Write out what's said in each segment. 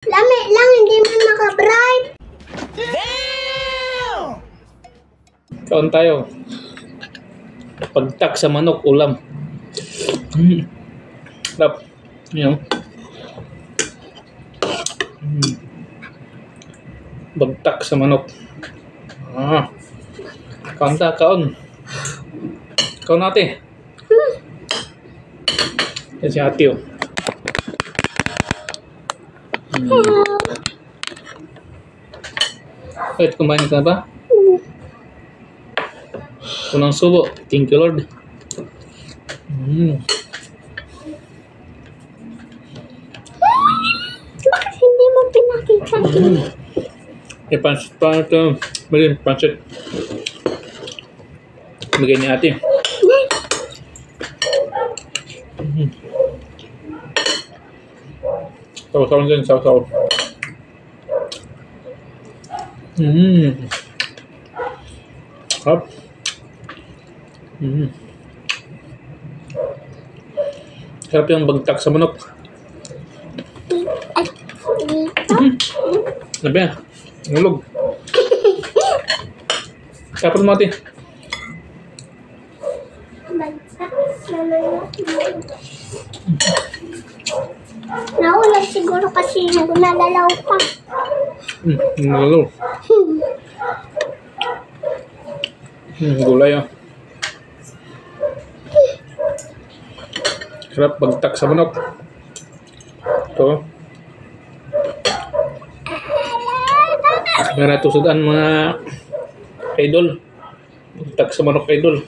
Lami lang, hindi man maka-bright. Damn! Kaon tayo. Pagtak sa manok, ulam. Lap. Yun. Bagtak sa manok. Kaon ta, kaon. Kaon natin. Yan si ate, oh. Kahit kumain ka na ba? Unang subo. Thank you, Lord. Bakit hindi mo pinakita? Pansit pa ito. Mali, pansit. Bigay ni ate. Saw-saw din, saw-saw. Hop. Sarap yung bagtak sa manok. At dito. Sabi na, nulog. Kapag mo ate. Bagsak Naulag siguro kasi naglalalaw pa. Nulog. Gulay, oh. Sarap bagtak sa manok. Ito. Meron tusudan mga idol. Bagtak sa manok, idol.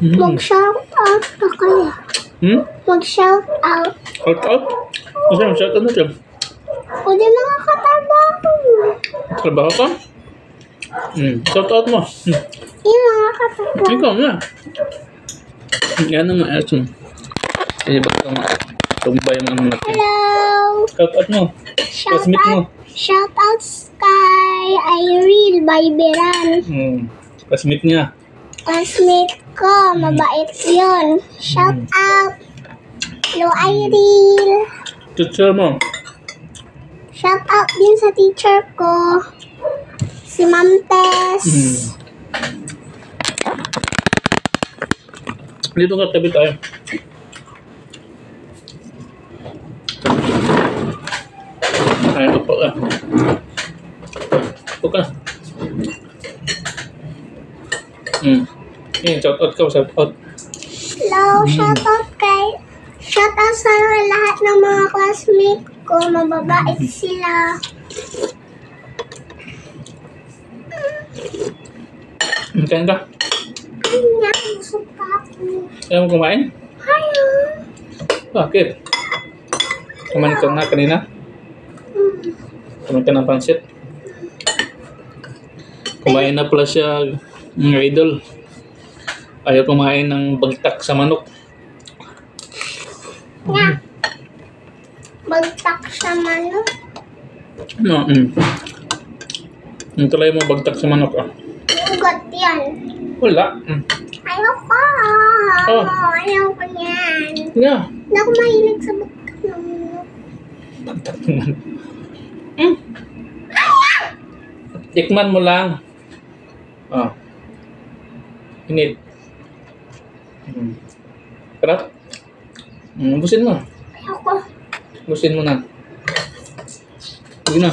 Mag-shout out ka kaya. Mag-shout out. Shout out? Kasi shout out natin. O di mga katrabaho. Trabaho ka? Shout out mo. Yung mga katrabaho. Ikaw na. Yan ang action. Kasi baka tumbay ang ano natin. Hello. Shout out mo. Shout Classmate mo. out. Shout out kay Irene Bayberan. Classmate niya. Classmate ko, mabait yun. Shout out. Hello, Irene. Teacher mo. Shout out din sa teacher ko. Si Ma'am Tess. Dito ka, tabi tayo. Ay, upo ka. Upo ka. Shout out ka, shout out. Hello, shout out sa lahat ng mga classmate ko. Mababait sila. Kain ka? Kanya, busog pa ako. Ayaw mo kumain? Hayo. Bakit? Kumain ka na kanina? Kumain ka ng pansit? Kumain na pala siya, mga idol. Ayaw kumain ng bagtak sa manok. Nga. Bagtak sa manok. No, Yung tulay mo bagtak sa manok, ah. Ugat yan. Wala. Ayoko. Oh. Ayoko yan. Yeah. Hindi ako mahilig sa bagtak ng manok. Bagtak sa manok. Tikman mo lang. Ah. Init. Sarap. Busin mo. Ayoko. Busin mo na. Sige na.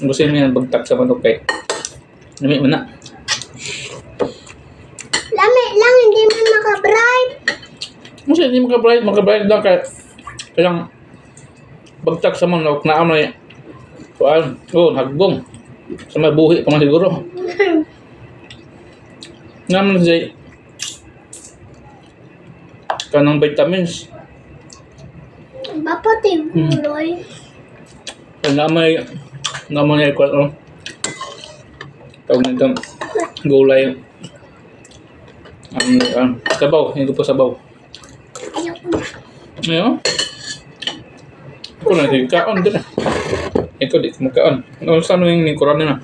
Busin mo yan, bagtak sa manok kay. Lami mo na. Lami lang, hindi man maka-bright. Kasi hindi makabright lang kaya kayang bagtak sa manok na amay. Kuan, hagbong. Sa may buhi pa man siguro. Naman siya kanang vitamins. Bapak guloy. Namay niya kuan, tawag nito gulay. Sabaw, hindi po sabaw. Ayoko na. Ayaw? Ako na, di kaon din ah. Ikaw di kumakaon. Ano saan yung nikuran na?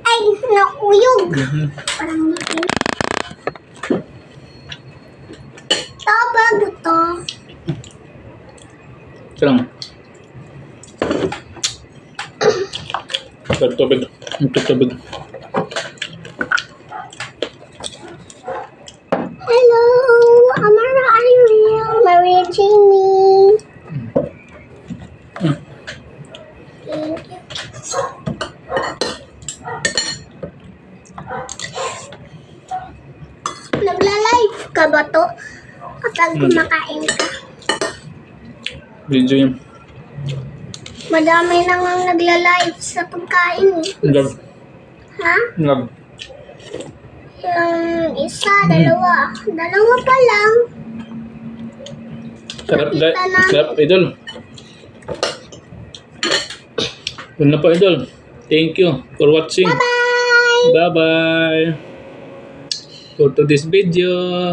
Ay, nakuyog. Parang Bago to. Ito lang. Tubig. Tubig. Hello, Amara Ariel, Maria Jamie. Thank you. Nagla-live ka ba to? Kapag kumakain ka. Video yan. Madami na nga nagla-live sa pagkain eh. Love. Ha? Love. Yung isa, dalawa. Dalawa pa lang. Sarap, guys. Nakita na. Sarap, idol. Yun na po, idol. Thank you for watching. Bye! Bye-bye. For today's video.